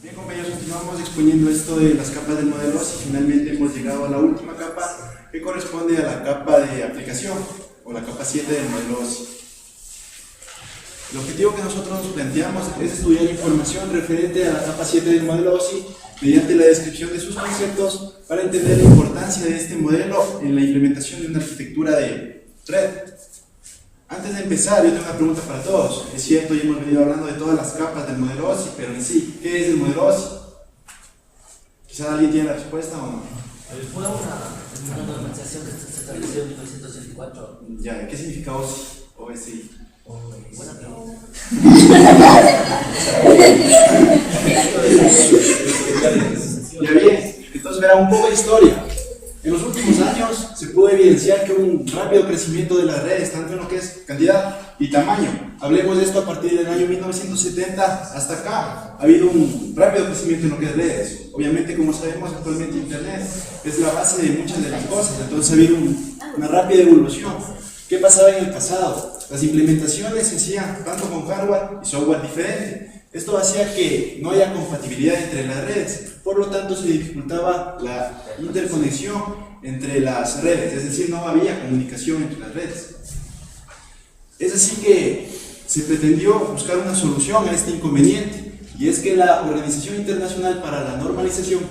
Bien, compañeros, continuamos exponiendo esto de las capas del modelo OSI. Finalmente hemos llegado a la última capa, que corresponde a la capa de aplicación, o la capa 7 del modelo OSI. El objetivo que nosotros nos planteamos es estudiar información referente a la capa 7 del modelo OSI mediante la descripción de sus conceptos para entender la importancia de este modelo en la implementación de una arquitectura de red. Antes de empezar, yo tengo una pregunta para todos. Es cierto, ya hemos venido hablando de todas las capas del modelo OSI, pero en sí, ¿qué es el modelo OSI? Quizás alguien tiene la respuesta o no. Fue una normalización que se estableció en 1984. Ya, ¿qué significa OSI? OSI. Buena pregunta. Ya bien, entonces verá un poco de historia. En los últimos años se pudo evidenciar que hubo un rápido crecimiento de las redes, tanto en lo que es cantidad y tamaño. Hablemos de esto a partir del año 1970 hasta acá. Ha habido un rápido crecimiento en lo que es redes. Obviamente, como sabemos, actualmente Internet es la base de muchas de las cosas, entonces ha habido una rápida evolución. ¿Qué pasaba en el pasado? Las implementaciones se hacían tanto con hardware y software diferente. Esto hacía que no haya compatibilidad entre las redes, por lo tanto se dificultaba la interconexión entre las redes, es decir, no había comunicación entre las redes. Es así que se pretendió buscar una solución a este inconveniente, y es que la Organización Internacional para la Normalización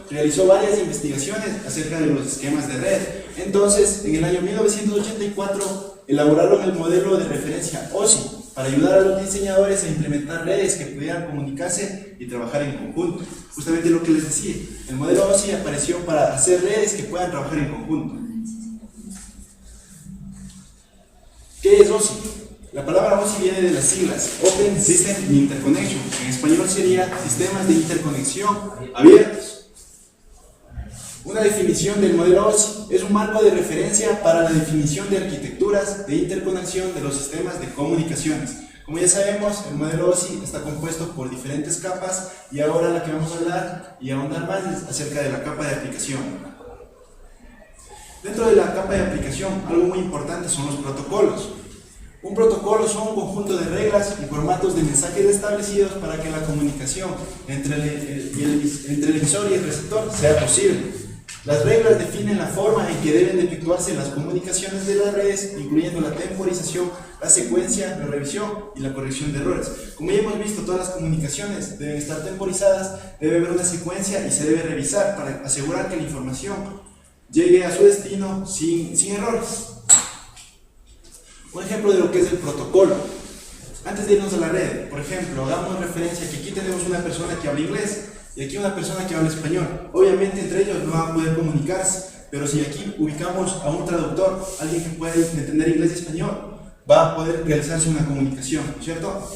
realizó varias investigaciones acerca de los esquemas de red. Entonces, en el año 1984, elaboraron el modelo de referencia OSI para ayudar a los diseñadores a implementar redes que pudieran comunicarse y trabajar en conjunto. Justamente lo que les decía, el modelo OSI apareció para hacer redes que puedan trabajar en conjunto. ¿Qué es OSI? La palabra OSI viene de las siglas Open System Interconnection, en español sería Sistemas de Interconexión Abiertos. Una definición del modelo OSI es un marco de referencia para la definición de arquitecturas de interconexión de los sistemas de comunicaciones. Como ya sabemos, el modelo OSI está compuesto por diferentes capas, y ahora la que vamos a hablar y ahondar más es acerca de la capa de aplicación. Dentro de la capa de aplicación, algo muy importante son los protocolos. Un protocolo son un conjunto de reglas y formatos de mensajes establecidos para que la comunicación entre el emisor y el receptor sea posible. Las reglas definen la forma en que deben de efectuarse las comunicaciones de las redes, incluyendo la temporización, la secuencia, la revisión y la corrección de errores. Como ya hemos visto, todas las comunicaciones deben estar temporizadas, debe haber una secuencia y se debe revisar para asegurar que la información llegue a su destino sin errores. Un ejemplo de lo que es el protocolo. Antes de irnos a la red, por ejemplo, hagamos referencia que aquí tenemos una persona que habla inglés y aquí una persona que habla español. Obviamente entre ellos no van a poder comunicarse, pero si aquí ubicamos a un traductor, alguien que puede entender inglés y español, va a poder realizarse una comunicación, ¿cierto?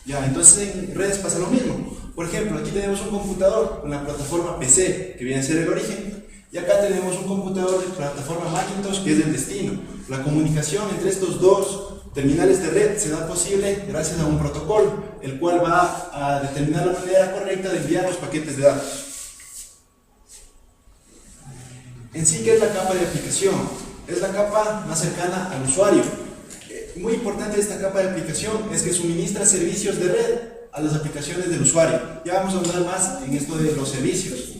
Ya, entonces en redes pasa lo mismo. Por ejemplo, aquí tenemos un computador con la plataforma PC, que viene a ser el origen, y acá tenemos un computador de plataforma Macintosh, que es el destino. La comunicación entre estos dos terminales de red se da posible gracias a un protocolo, el cual va a determinar la manera correcta de enviar los paquetes de datos. En sí, ¿qué es la capa de aplicación? Es la capa más cercana al usuario. Muy importante de esta capa de aplicación es que suministra servicios de red a las aplicaciones del usuario. Ya vamos a hablar más en esto de los servicios.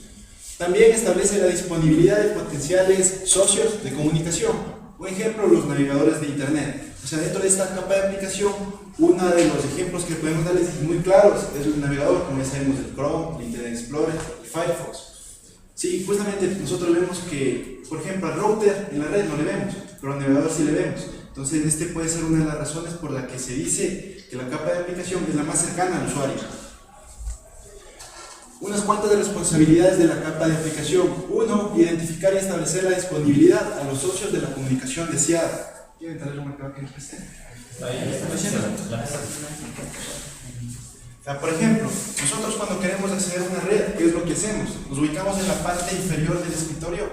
También establece la disponibilidad de potenciales socios de comunicación. Por ejemplo, los navegadores de Internet. O sea, dentro de esta capa de aplicación, uno de los ejemplos que podemos darles muy claros es el navegador, como ya sabemos, el Chrome, el Internet Explorer, el Firefox. Sí, justamente nosotros vemos que, por ejemplo, al router en la red no le vemos, pero al navegador sí le vemos. Entonces, este puede ser una de las razones por la que se dice que la capa de aplicación es la más cercana al usuario. Unas cuantas responsabilidades de la capa de aplicación. 1. Identificar y establecer la disponibilidad a los socios de la comunicación deseada. ¿Quieren traer un marcador que nos preste? Por ejemplo, nosotros cuando queremos acceder a una red, ¿qué es lo que hacemos? Nos ubicamos en la parte inferior del escritorio,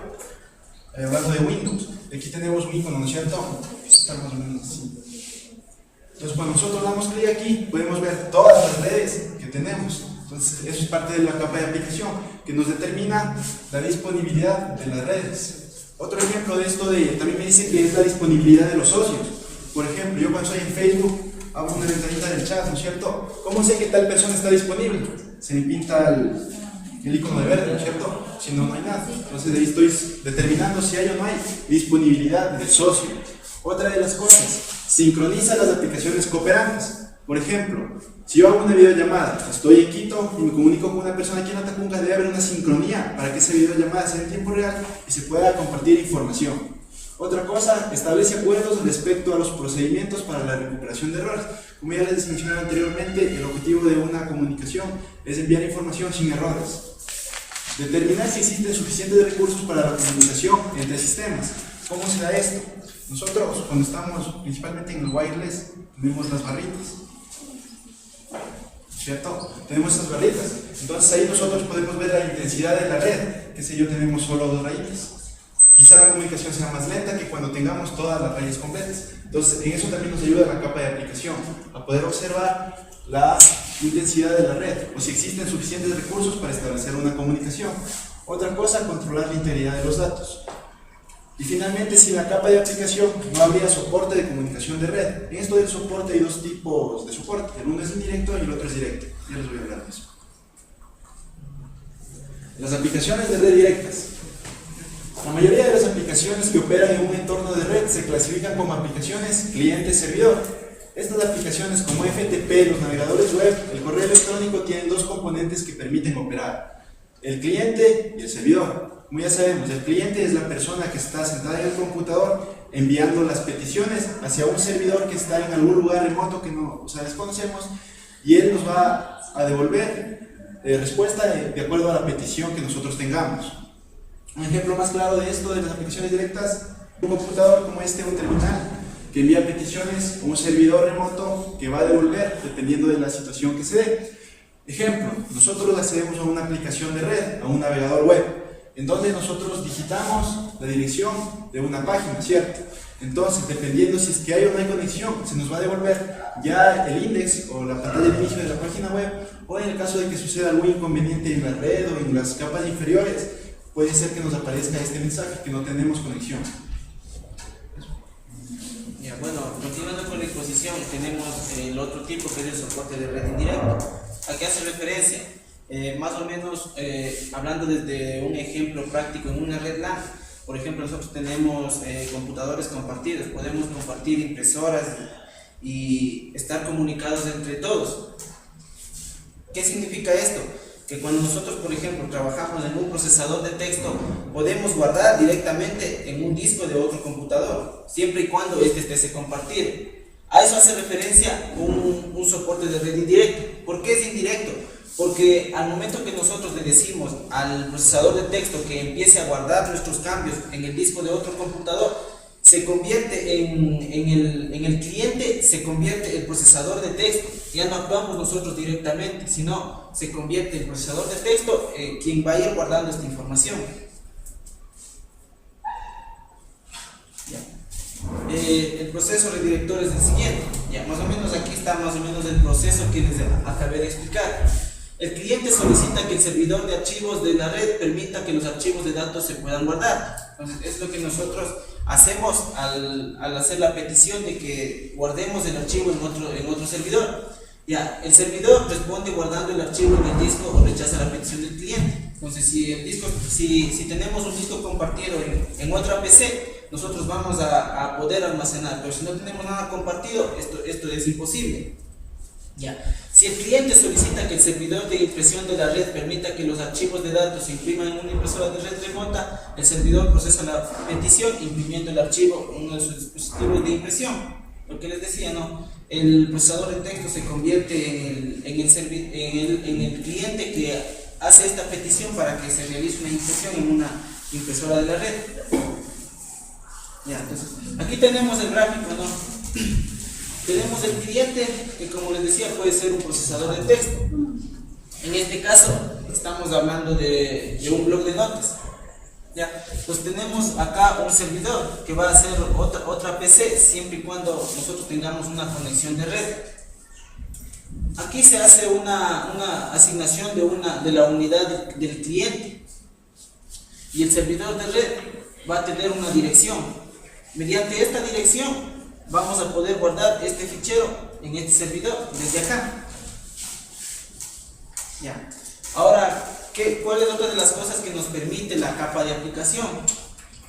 hablando de Windows. Aquí tenemos un icono, ¿no es cierto? Está más o menos así. Entonces, cuando nosotros damos clic aquí, podemos ver todas las redes que tenemos. Entonces, eso es parte de la capa de aplicación, que nos determina la disponibilidad de las redes. Otro ejemplo de esto también me dice que es la disponibilidad de los socios. Por ejemplo, yo cuando estoy en Facebook, abro una ventanita del chat, ¿no es cierto? ¿Cómo sé que tal persona está disponible? se me pinta el icono de verde, ¿no es cierto? Si no, no hay nada. Entonces ahí estoy determinando si hay o no hay disponibilidad del socio. Otra de las cosas, sincroniza las aplicaciones cooperantes. Por ejemplo, si yo hago una videollamada, estoy en Quito y me comunico con una persona aquí en Atacunga, debe haber una sincronía para que esa videollamada sea en tiempo real y se pueda compartir información. Otra cosa, establece acuerdos respecto a los procedimientos para la recuperación de errores. Como ya les mencioné anteriormente, el objetivo de una comunicación es enviar información sin errores. Determinar si existen suficientes recursos para la comunicación entre sistemas. ¿Cómo se da esto? Nosotros, cuando estamos principalmente en el wireless, tenemos las barritas, ¿cierto? Tenemos esas barritas. Entonces ahí nosotros podemos ver la intensidad de la red. Qué sé yo, tenemos solo 2 rayitas. Quizá la comunicación sea más lenta que cuando tengamos todas las rayas completas. Entonces, en eso también nos ayuda la capa de aplicación, a poder observar la intensidad de la red, o si existen suficientes recursos para establecer una comunicación. Otra cosa, controlar la integridad de los datos. Y finalmente, si la capa de aplicación no habría soporte de comunicación de red. En esto del soporte hay 2 tipos de soporte. El uno es indirecto y el otro es directo. Ya les voy a hablar de eso. Las aplicaciones de red directas. La mayoría de las aplicaciones que operan en un entorno de red se clasifican como aplicaciones cliente-servidor. Estas aplicaciones como FTP, los navegadores web, el correo electrónico tienen 2 componentes que permiten operar: el cliente y el servidor. Como ya sabemos, el cliente es la persona que está sentada en el computador enviando las peticiones hacia un servidor que está en algún lugar remoto que no, desconocemos, y él nos va a devolver respuesta de acuerdo a la petición que nosotros tengamos. Un ejemplo más claro de esto, de las aplicaciones directas, un computador como este, un terminal, que envía peticiones a un servidor remoto que va a devolver dependiendo de la situación que se dé. Ejemplo, nosotros accedemos a una aplicación de red, a un navegador web, en donde nosotros digitamos la dirección de una página, ¿cierto? Entonces, dependiendo si es que hay o no hay conexión, se nos va a devolver ya el index o la pantalla de inicio de la página web, o en el caso de que suceda algún inconveniente en la red o en las capas inferiores, puede ser que nos aparezca este mensaje que no tenemos conexión. Ya, bueno, continuando con la exposición, tenemos el otro tipo que es el soporte de red indirecto. ¿A qué hace referencia? Más o menos, hablando desde un ejemplo práctico en una red LAN, por ejemplo, nosotros tenemos computadores compartidos, podemos compartir impresoras y estar comunicados entre todos. ¿Qué significa esto? Que cuando nosotros, por ejemplo, trabajamos en un procesador de texto, podemos guardar directamente en un disco de otro computador, siempre y cuando este esté compartido. A eso hace referencia un soporte de red indirecto. ¿Por qué es indirecto? Porque al momento que nosotros le decimos al procesador de texto que empiece a guardar nuestros cambios en el disco de otro computador, se convierte en el cliente, se convierte el procesador de texto. Ya no actuamos nosotros directamente, sino se convierte el procesador de texto quien va a ir guardando esta información. El proceso redirector es el siguiente. Ya, más o menos aquí está más o menos el proceso que les acabé de explicar. El cliente solicita que el servidor de archivos de la red permita que los archivos de datos se puedan guardar. Entonces, es lo que nosotros hacemos al hacer la petición de que guardemos el archivo en otro servidor. Ya, el servidor responde guardando el archivo en el disco o rechaza la petición del cliente. Entonces, si tenemos un disco compartido en otra PC, nosotros vamos a poder almacenar, pero si no tenemos nada compartido, esto es imposible. Ya. Si el cliente solicita que el servidor de impresión de la red permita que los archivos de datos se impriman en una impresora de red remota, el servidor procesa la petición imprimiendo el archivo en uno de sus dispositivos de impresión. Lo que les decía, ¿no? El procesador de texto se convierte en el cliente que hace esta petición para que se realice una impresión en una impresora de la red. Ya, entonces, aquí tenemos el gráfico, ¿no? Tenemos el cliente, que como les decía puede ser un procesador de texto. En este caso estamos hablando de un bloc de notas. Ya, pues tenemos acá un servidor que va a ser otra PC siempre y cuando nosotros tengamos una conexión de red. Aquí se hace una asignación de la unidad del cliente y el servidor de red va a tener una dirección. Mediante esta dirección vamos a poder guardar este fichero en este servidor desde acá. Ya. Ahora, ¿cuál es otra de las cosas que nos permite la capa de aplicación?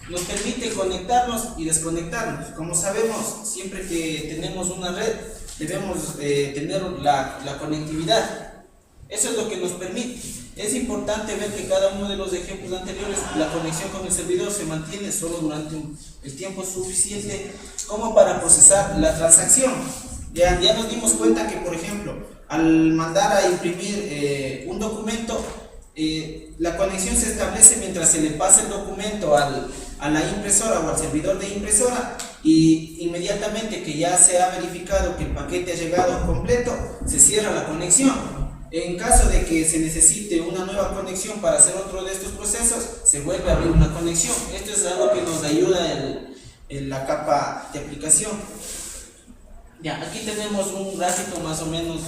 Nos permite conectarnos y desconectarnos. Como sabemos, siempre que tenemos una red, debemos tener la conectividad. Eso es lo que nos permite. Es importante ver que cada uno de los ejemplos anteriores, la conexión con el servidor se mantiene solo durante el tiempo suficiente como para procesar la transacción. Ya nos dimos cuenta que, por ejemplo, al mandar a imprimir un documento, la conexión se establece mientras se le pasa el documento a la impresora o al servidor de impresora, y inmediatamente que ya se ha verificado que el paquete ha llegado completo, se cierra la conexión. En caso de que se necesite una nueva conexión para hacer otro de estos procesos, se vuelve a abrir una conexión. Esto es algo que nos ayuda en la capa de aplicación. Ya, aquí tenemos un gráfico más o menos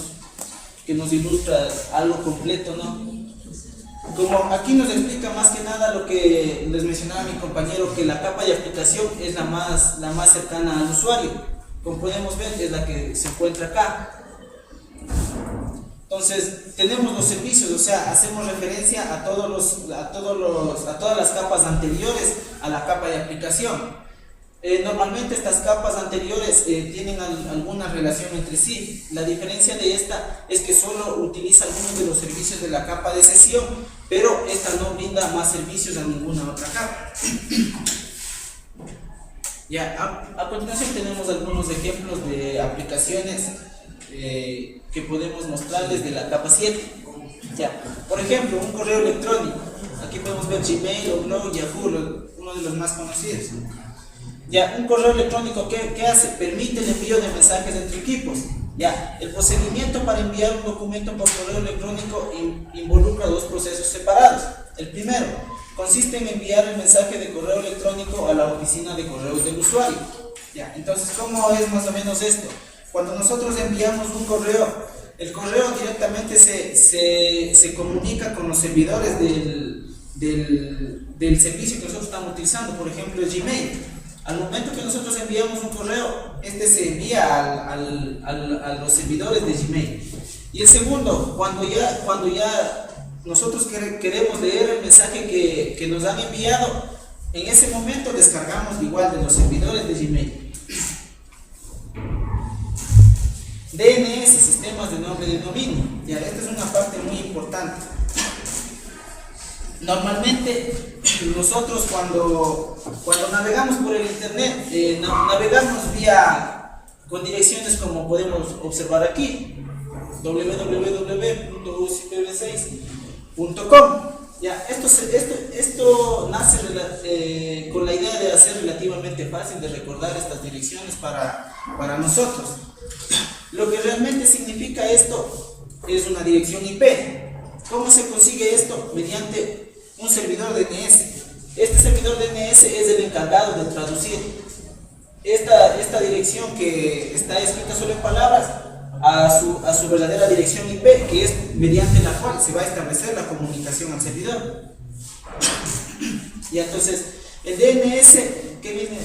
que nos ilustra algo completo, ¿no? Como aquí nos explica más que nada lo que les mencionaba mi compañero, que la capa de aplicación es la más cercana al usuario. Como podemos ver, es la que se encuentra acá. Entonces, tenemos los servicios, o sea, hacemos referencia a todas las capas anteriores a la capa de aplicación. Normalmente estas capas anteriores tienen alguna relación entre sí. La diferencia de esta es que solo utiliza algunos de los servicios de la capa de sesión, pero esta no brinda más servicios a ninguna otra capa. Ya, a continuación tenemos algunos ejemplos de aplicaciones que podemos mostrarles de la capa 7. Ya, por ejemplo, un correo electrónico. Aquí podemos ver Gmail, Outlook, Yahoo, uno de los más conocidos. Ya, un correo electrónico, ¿qué hace? Permite el envío de mensajes entre equipos. Ya, el procedimiento para enviar un documento por correo electrónico involucra dos procesos separados. El primero consiste en enviar el mensaje de correo electrónico a la oficina de correos del usuario. Ya, entonces, ¿cómo es más o menos esto? Cuando nosotros enviamos un correo, el correo directamente se comunica con los servidores del servicio que nosotros estamos utilizando, por ejemplo el Gmail. Al momento que nosotros enviamos un correo, este se envía a los servidores de Gmail. Y el segundo, cuando ya nosotros queremos leer el mensaje que nos han enviado, en ese momento descargamos igual de los servidores de Gmail. DNS, sistemas de nombre de dominio. Ya, esta es una parte muy importante. Normalmente nosotros cuando navegamos por el internet, navegamos con direcciones como podemos observar aquí, www.ucpv6.com. Ya, esto nace con la idea de hacer relativamente fácil de recordar estas direcciones para nosotros. Lo que realmente significa esto es una dirección IP. ¿Cómo se consigue esto? Mediante un servidor DNS. Este servidor DNS es el encargado de traducir esta dirección que está escrita solo en palabras a su verdadera dirección IP, que es mediante la cual se va a establecer la comunicación al servidor. Y entonces, el DNS, ¿qué viene?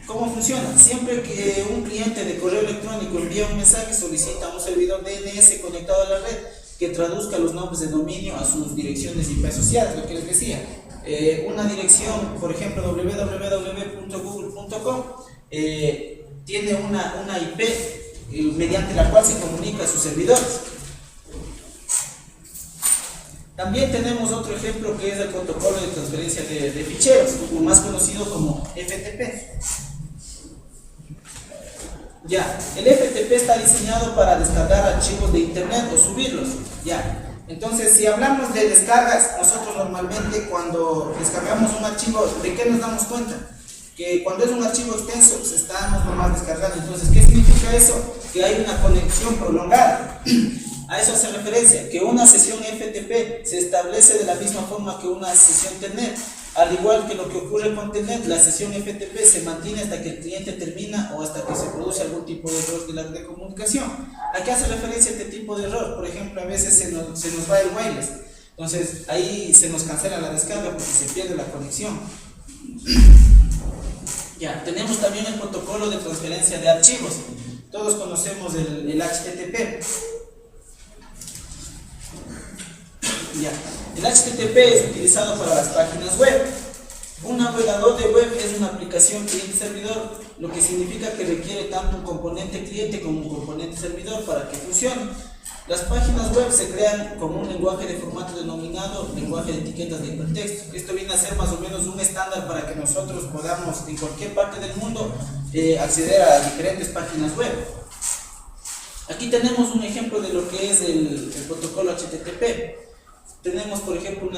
¿Cómo funciona? Siempre que un cliente de correo electrónico envía un mensaje, solicita a un servidor DNS conectado a la red que traduzca los nombres de dominio a sus direcciones IP asociadas, lo que les decía. Una dirección, por ejemplo, www.google.com, tiene una IP mediante la cual se comunica a sus servidores. También tenemos otro ejemplo que es el protocolo de transferencia de ficheros, más conocido como FTP. Ya, el FTP está diseñado para descargar archivos de internet o subirlos. Ya, entonces si hablamos de descargas, nosotros normalmente cuando descargamos un archivo, ¿de qué nos damos cuenta? Que cuando es un archivo extenso, se estamos nomás descargando. Entonces, ¿qué significa eso? Que hay una conexión prolongada. A eso hace referencia, que una sesión FTP se establece de la misma forma que una sesión Telnet. Al igual que lo que ocurre con Telnet, la sesión FTP se mantiene hasta que el cliente termina o hasta que se produce algún tipo de error de comunicación. ¿A qué hace referencia este tipo de error? Por ejemplo, a veces se nos va el wireless. Entonces, ahí se nos cancela la descarga porque se pierde la conexión. Ya, tenemos también el protocolo de transferencia de archivos. Todos conocemos el HTTP. Ya. El HTTP es utilizado para las páginas web. Un navegador de web es una aplicación cliente-servidor, lo que significa que requiere tanto un componente cliente como un componente servidor para que funcione. Las páginas web se crean con un lenguaje de formato denominado lenguaje de etiquetas de hipertexto. Esto viene a ser más o menos un estándar para que nosotros podamos en cualquier parte del mundo acceder a diferentes páginas web. Aquí tenemos un ejemplo de lo que es el protocolo HTTP. Tenemos, por ejemplo,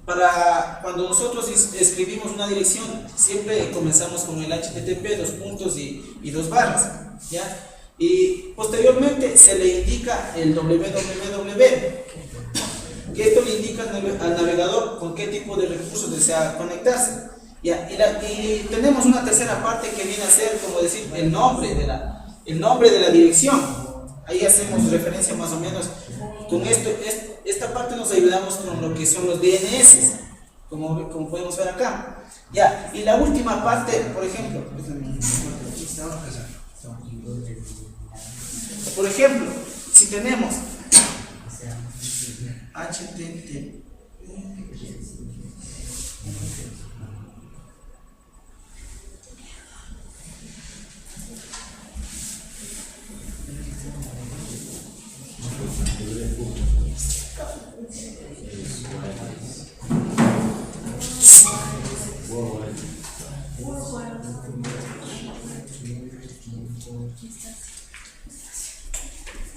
para cuando nosotros escribimos una dirección, siempre comenzamos con el HTTP, dos puntos y dos barras, ¿ya? Y posteriormente se le indica el www, que esto le indica al navegador con qué tipo de recursos desea conectarse. ¿Ya? Y tenemos una tercera parte que viene a ser, como decir, el nombre de la dirección. Ahí hacemos referencia más o menos con esto. Esta parte nos ayudamos con lo que son los DNS, como podemos ver acá. Ya, y la última parte, por ejemplo, si tenemos HTTP,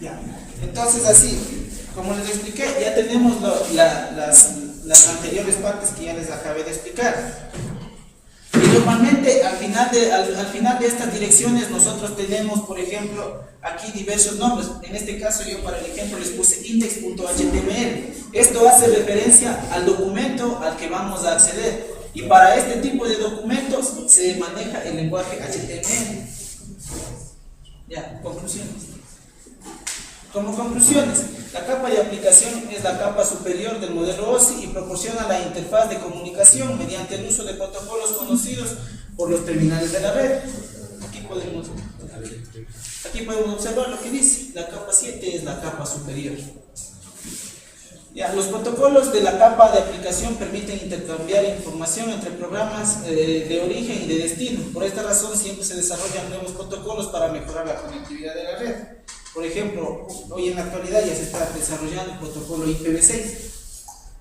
ya. Entonces así, como les expliqué, ya tenemos las anteriores partes que ya les acabé de explicar. Y normalmente al final de estas direcciones nosotros tenemos, por ejemplo, aquí diversos nombres. En este caso yo para el ejemplo les puse index.html. Esto hace referencia al documento al que vamos a acceder. Y para este tipo de documentos se maneja el lenguaje HTML. Ya, conclusiones. Como conclusiones, la capa de aplicación es la capa superior del modelo OSI y proporciona la interfaz de comunicación mediante el uso de protocolos conocidos por los terminales de la red. Aquí podemos observar lo que dice. La capa 7 es la capa superior. Ya, los protocolos de la capa de aplicación permiten intercambiar información entre programas de origen y de destino. Por esta razón siempre se desarrollan nuevos protocolos para mejorar la conectividad de la red. Por ejemplo, hoy en la actualidad ya se está desarrollando el protocolo IPv6.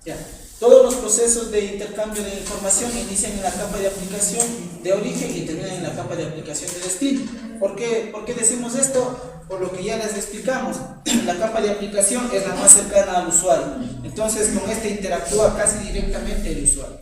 Ya. Todos los procesos de intercambio de información inician en la capa de aplicación de origen y terminan en la capa de aplicación de destino. ¿Por qué decimos esto? Por lo que ya les explicamos. La capa de aplicación es la más cercana al usuario. Entonces, con este interactúa casi directamente el usuario.